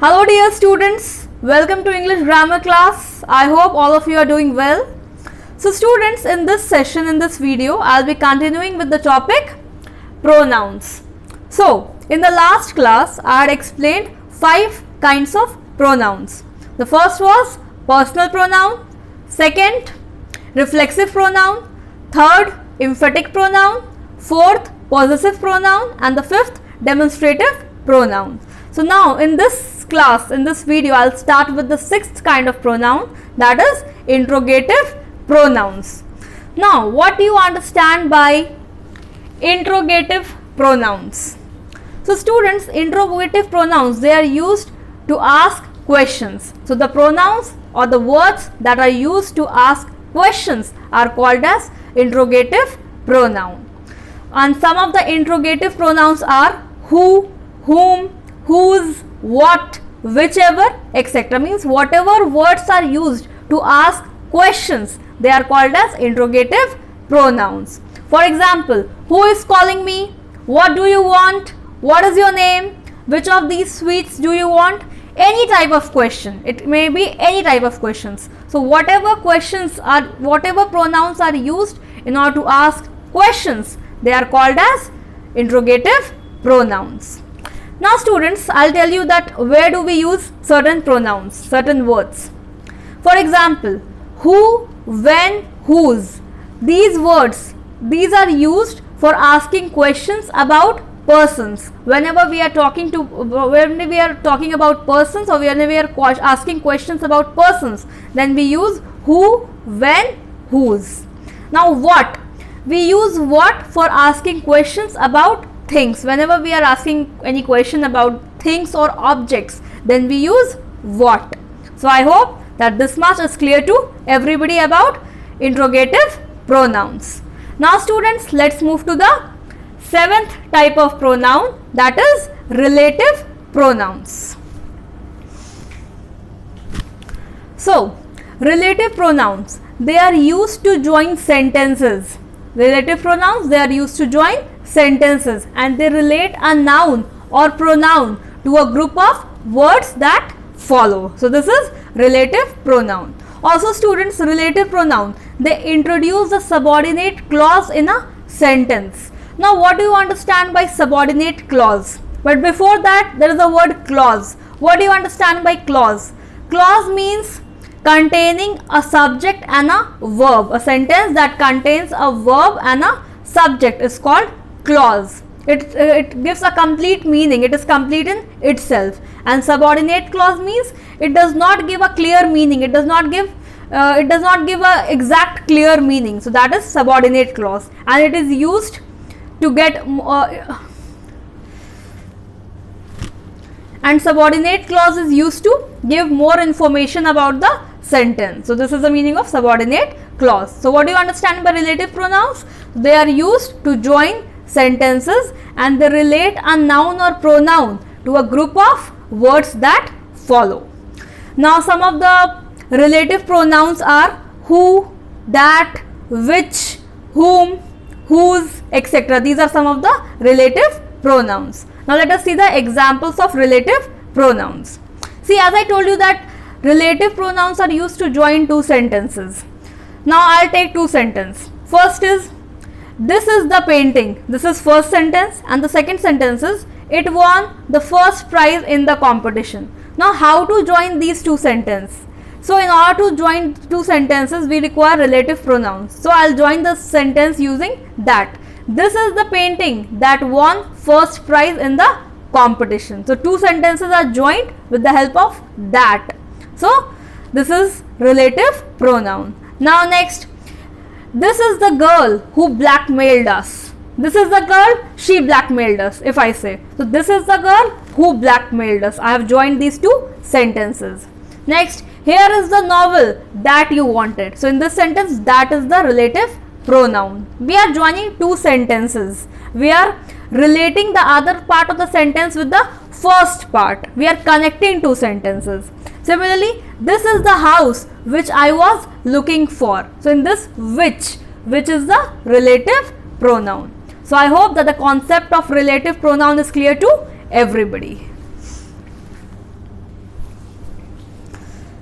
Hello dear students, welcome to English grammar class. I hope all of you are doing well. So students, in this session, in this video, I'll be continuing with the topic pronouns. So in the last class, I had explained 5 kinds of pronouns. The first was personal pronoun, second reflexive pronoun, third emphatic pronoun, fourth possessive pronoun, and the fifth demonstrative pronoun. So now in this class, in this video, I'll start with the 6th kind of pronoun, that is interrogative pronouns. Now what do you understand by interrogative pronouns? So students, interrogative pronouns, they are used to ask questions. So the pronouns or the words that are used to ask questions are called as interrogative pronoun. And some of the interrogative pronouns are who, whom, whose, what, whichever, etc. Means whatever words are used to ask questions, they are called as interrogative pronouns. For example, who is calling me? What do you want? What is your name? Which of these sweets do you want? Any type of question. It may be any type of questions. So whatever questions are, whatever pronouns are used in order to ask questions, they are called as interrogative pronouns. Now students, I'll tell you that where do we use certain pronouns, certain words. For example, who, when, whose. These words, these are used for asking questions about persons. Whenever we are talking about persons, or whenever we are asking questions about persons, then we use who, when, whose. Now what? We use what for asking questions about things. Whenever we are asking any question about things or objects, then we use what. So I hope that this much is clear to everybody about interrogative pronouns. Now students, let's move to the 7th type of pronoun, that is relative pronouns. So relative pronouns, they are used to join sentences. Relative pronouns, they are used to join sentences, and they relate a noun or pronoun to a group of words that follow. So this is relative pronoun. Also students, relative pronoun, they introduce the subordinate clause in a sentence. Now what do you understand by subordinate clause? But before that, there is a word clause. What do you understand by clause? Clause means containing a subject and a verb. A sentence that contains a verb and a subject is called clause. It gives a complete meaning. It is complete in itself. And subordinate clause means it does not give a clear meaning. It does not give a exact clear meaning. So that is subordinate clause, and it is used to get and subordinate clause is used to give more information about the sentence. So this is the meaning of subordinate clause. So what do you understand by relative pronouns? They are used to join sentences, and they relate a noun or pronoun to a group of words that follow. Now some of the relative pronouns are who, that, which, whom, whose, etc. These are some of the relative pronouns. Now let us see the examples of relative pronouns. See, as I told you that relative pronouns are used to join two sentences. Now I'll take two sentences. First is, this is the painting. This is first sentence, and the second sentence is, it won the first prize in the competition. Now how to join these two sentences? So in order to join two sentences, we require relative pronouns. So I'll join the sentence using that. This is the painting that won first prize in the competition. So two sentences are joined with the help of that. So this is relative pronoun. Now next, this is the girl who blackmailed us. This is the girl, she blackmailed us, if I say. So this is the girl who blackmailed us. I have joined these two sentences. Next, here is the novel that you wanted. So in this sentence, that is the relative pronoun. We are joining two sentences. We are relating the other part of the sentence with the first part. We are connecting two sentences. Similarly, this is the house which I was looking for. So in this which is the relative pronoun. So I hope that the concept of relative pronoun is clear to everybody.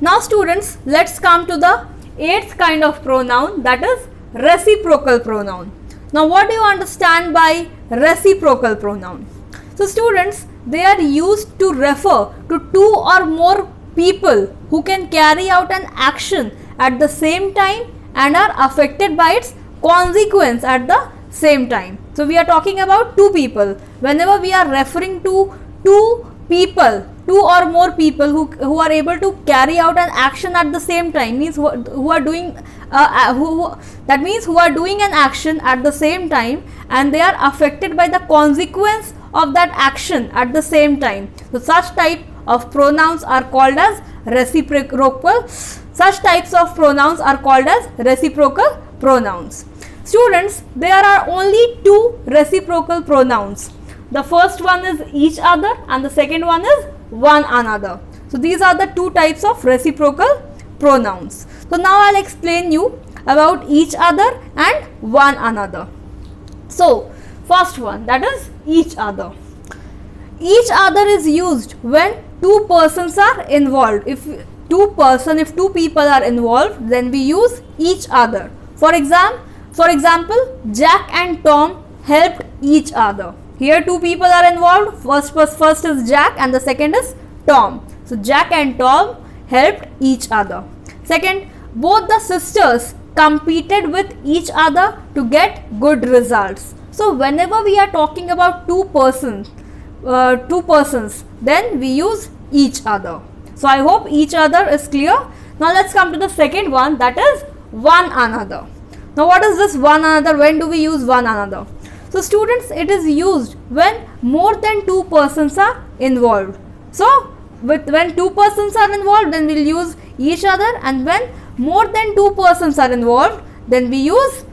Now students, let's come to the 8th kind of pronoun, that is reciprocal pronoun. Now what do you understand by reciprocal pronoun? So students, they are used to refer to two or more people who can carry out an action at the same time and are affected by its consequence at the same time. So we are talking about two people. Whenever we are referring to two people, two or more people who are able to carry out an action at the same time, means who are doing that means who are doing an action at the same time and they are affected by the consequence of that action at the same time. So such type of pronouns are called as reciprocal. Such types of pronouns are called as reciprocal pronouns. Students, there are only two reciprocal pronouns. The first one is each other and the second one is one another. So these are the two types of reciprocal pronouns. So now I'll explain you about each other and one another. So first one, that is each other. Each other is used when two persons are involved. If two people are involved, then we use each other. For example, Jack and Tom helped each other. Here two people are involved. First is Jack and the second is Tom. So Jack and Tom helped each other. Second, both the sisters competed with each other to get good results. So whenever we are talking about two persons, then we use each other. So I hope each other is clear. Now let's come to the second one, that is one another. Now what is this one another? When do we use one another? So students, it is used when more than two persons are involved. So when two persons are involved, then we'll use each other, and when more than two persons are involved, then we use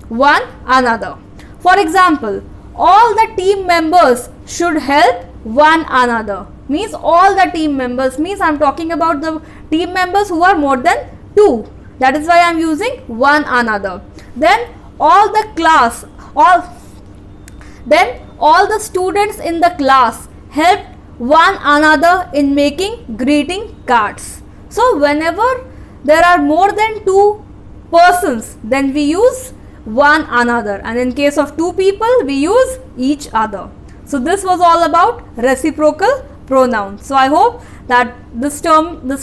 one another. For example, all the team members should help one another. Means all the team members, means I am talking about the team members who are more than two. That is why I am using one another. Then all the students in the class helped one another in making greeting cards. So whenever there are more than two persons, then we use one another, and in case of two people, we use each other. So this was all about reciprocal pronouns. So I hope that this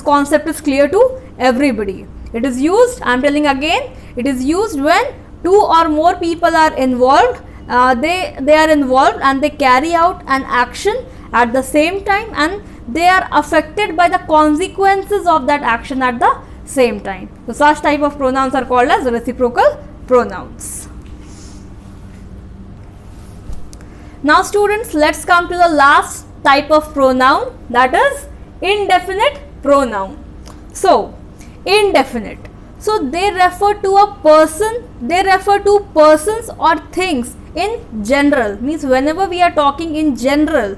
concept is clear to everybody. It is used, I am telling again, it is used when two or more people are involved. They are involved and they carry out an action at the same time, and they are affected by the consequences of that action at the same time. So such type of pronouns are called as reciprocal pronouns. Now students, let's come to the last type of pronoun, that is indefinite pronoun. So indefinite, so they refer to a person, they refer to persons or things in general. Means whenever we are talking in general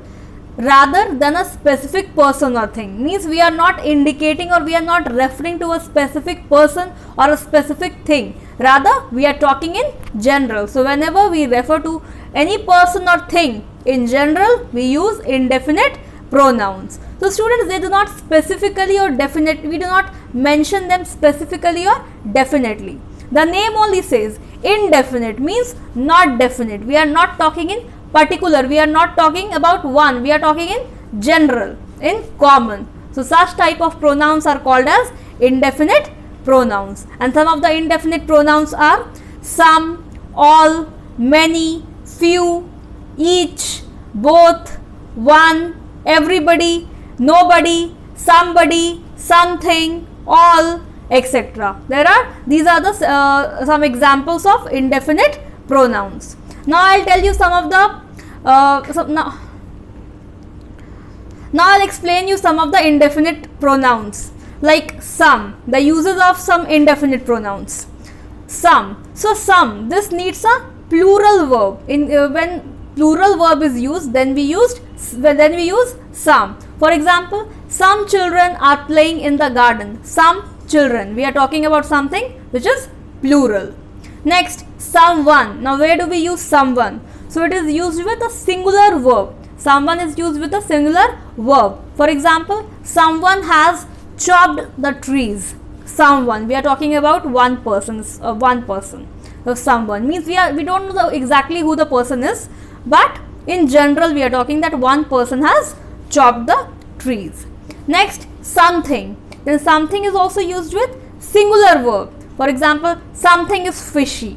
rather than a specific person or thing, means we are not indicating or we are not referring to a specific person or a specific thing, rather we are talking in general. So whenever we refer to any person or thing in general, we use indefinite pronouns. So students, they do not specifically or definitely, we do not mention them specifically or definitely. The name only says indefinite, means not definite. We are not talking in particular, we are not talking about one, we are talking in general, in common. So such type of pronouns are called as indefinite pronouns, and some of the indefinite pronouns are some, all, many, few, each, both, one, everybody, nobody, somebody, something, all, etc. These are the some examples of indefinite pronouns. Now I'll tell you some of the now I'll explain you some of the indefinite pronouns, like some, the uses of some indefinite pronouns. Some. So some, this needs a plural verb. When plural verb is used, then we use some. For example, some children are playing in the garden. Some children. We are talking about something which is plural. Next, someone. Now where do we use someone? So it is used with a singular verb. someone is used with a singular verb. For example, someone has chopped the trees. Someone, we are talking about one person. So someone means we don't know exactly who the person is, but in general we are talking that one person has chopped the trees. Next, something. Then something is also used with singular verb. For example, something is fishy.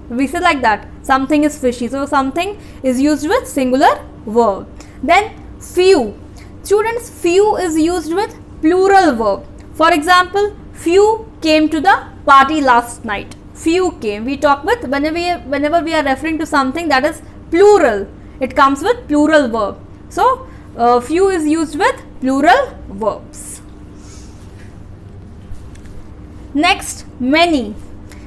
We say like that, something is fishy. So something is used with singular verb. Then few. Students, few is used with plural verb. For example, few came to the party last night. Few came. We talk with whenever we are referring to something that is plural, it comes with plural verb. So few is used with plural verbs. Next, many.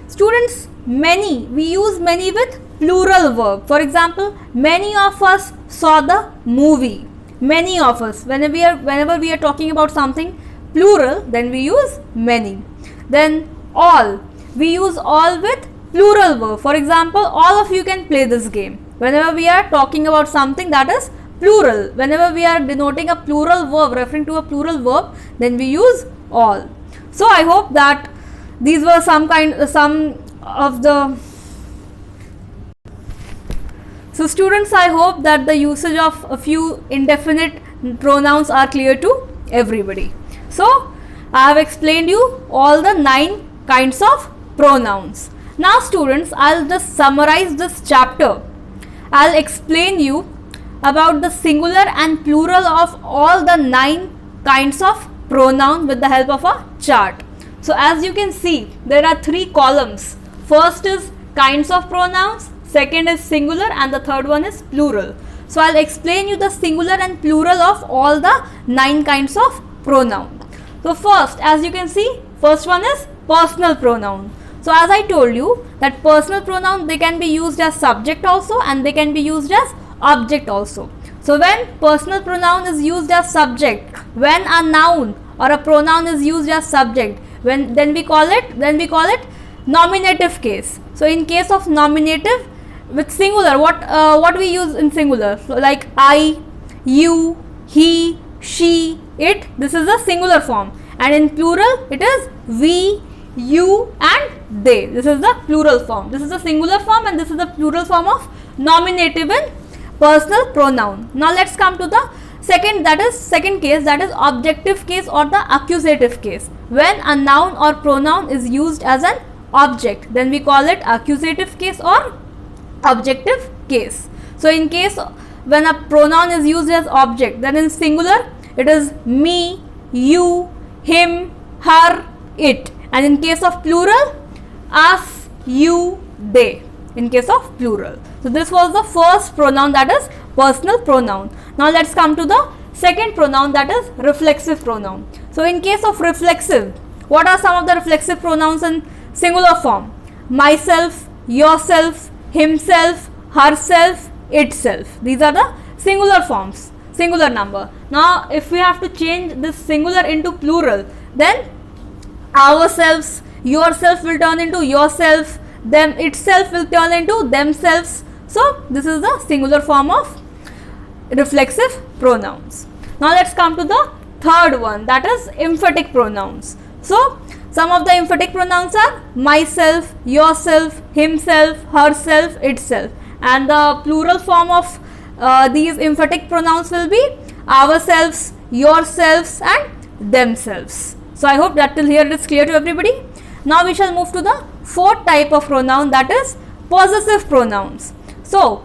Students, many, we use many with plural verb. For example, many of us saw the movie. Many of us. Whenever we are talking about something plural, then we use many. Then all. We use all with plural verb. For example, all of you can play this game. Whenever we are talking about something that is plural, whenever we are denoting a plural verb, referring to a plural verb, then we use all. So I hope that these were some of the. So students, I hope that the usage of a few indefinite pronouns are clear to everybody. So I have explained you all the 9 kinds of pronouns. Now students, I'll just summarize this chapter. I'll explain you about the singular and plural of all the 9 kinds of pronoun with the help of a chart. So as you can see, there are 3 columns. First is kinds of pronouns, second is singular, and the third one is plural. So I'll explain you the singular and plural of all the 9 kinds of pronoun. So first, as you can see, first one is personal pronoun. So as I told you that personal pronoun, they can be used as subject also and they can be used as object also. So when personal pronoun is used as subject, when a noun or a pronoun is used as subject, then we call it nominative case. So in case of nominative with singular, what we use in singular? So like I, you, he, she, it. This is a singular form, and in plural it is we, you, and they. This is the plural form. This is the singular form, and this is the plural form of nominative in personal pronoun. Now let's come to the second case, that is objective case or the accusative case. When a noun or pronoun is used as an object, then we call it accusative case or objective case. So in case when a pronoun is used as object, then in singular it is me, you, him, her, it, and in case of plural, us, you, they, in case of plural. So this was the first pronoun, that is personal pronoun. Now let's come to the second pronoun, that is reflexive pronoun. So in case of reflexive, what are some of the reflexive pronouns in singular form? Myself, yourself, himself, herself, itself. These are the singular forms, singular number. Now if we have to change this singular into plural, then ourselves, yourself will turn into yourself, them itself will turn into themselves. So this is the singular form of reflexive pronouns. Now let's come to the third one, that is emphatic pronouns. So some of the emphatic pronouns are myself, yourself, himself, herself, itself, and the plural form of these emphatic pronouns will be ourselves, yourselves, and themselves. So I hope that till here it is clear to everybody. Now we shall move to the fourth type of pronoun, that is possessive pronouns. So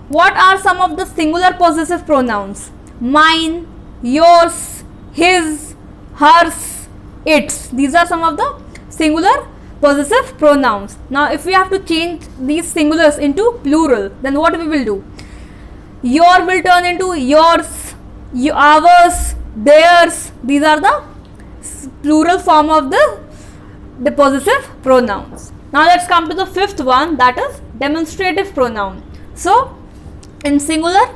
what are some of the singular possessive pronouns? Mine, yours, his, hers, its. These are some of the singular possessive pronouns. Now if we have to change these singulars into plural, then what we will do? Your will turn into yours, ours, theirs. These are the plural form of the possessive pronouns. Now let's come to the fifth one, that is demonstrative pronoun. So in singular,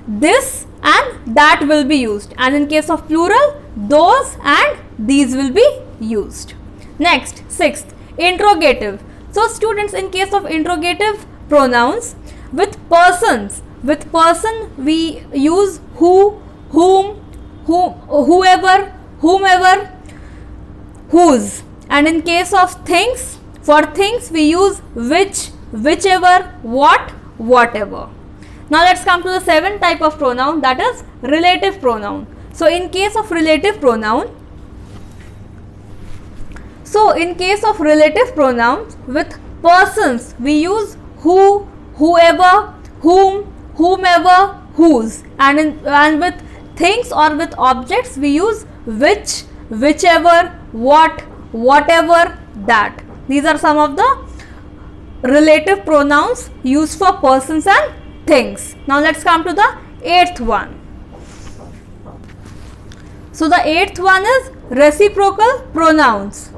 this and that will be used, and in case of plural, those and these will be used. Next, sixth, interrogative. So students, in case of interrogative pronouns with persons, with person we use who, whom, whoever, whomever, whose. And in case of things, for things we use which, whichever, what, whatever. Now let's come to the seventh type of pronoun, that is relative pronoun. So in case of relative pronouns with persons we use who, whoever, whom, whomever, whose. And with things or with objects we use which, whichever, what, whatever, that. These are some of the relative pronouns used for persons and things. Now let's come to the eighth one. So the eighth one is reciprocal pronouns.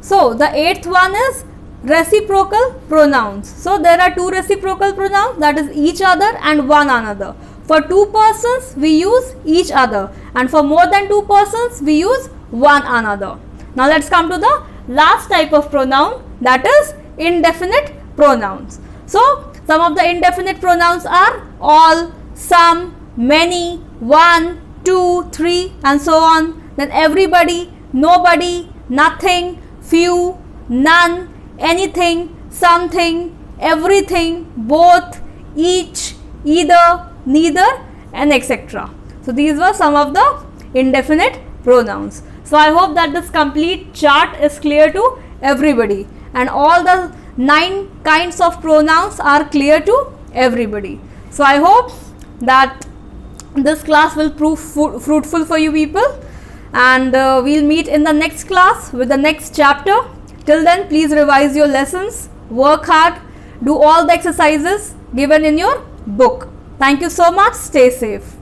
So the eighth one is reciprocal pronouns. So there are two reciprocal pronouns, that is each other and one another. For two persons we use each other, and for more than two persons we use one another. Now let's come to the last type of pronoun, that is indefinite pronouns. So some of the indefinite pronouns are all, some, many, one, two, three, and so on. Then everybody, nobody, nothing, few, none, anything, something, everything, both, each, either, neither, and etc. So these were some of the indefinite pronouns. So I hope that this complete chart is clear to everybody, and all the 9 kinds of pronouns are clear to everybody. So I hope that this class will prove fruitful for you people, and we'll meet in the next class with the next chapter. Till then, please revise your lessons, work hard, do all the exercises given in your book. Thank you so much. Stay safe.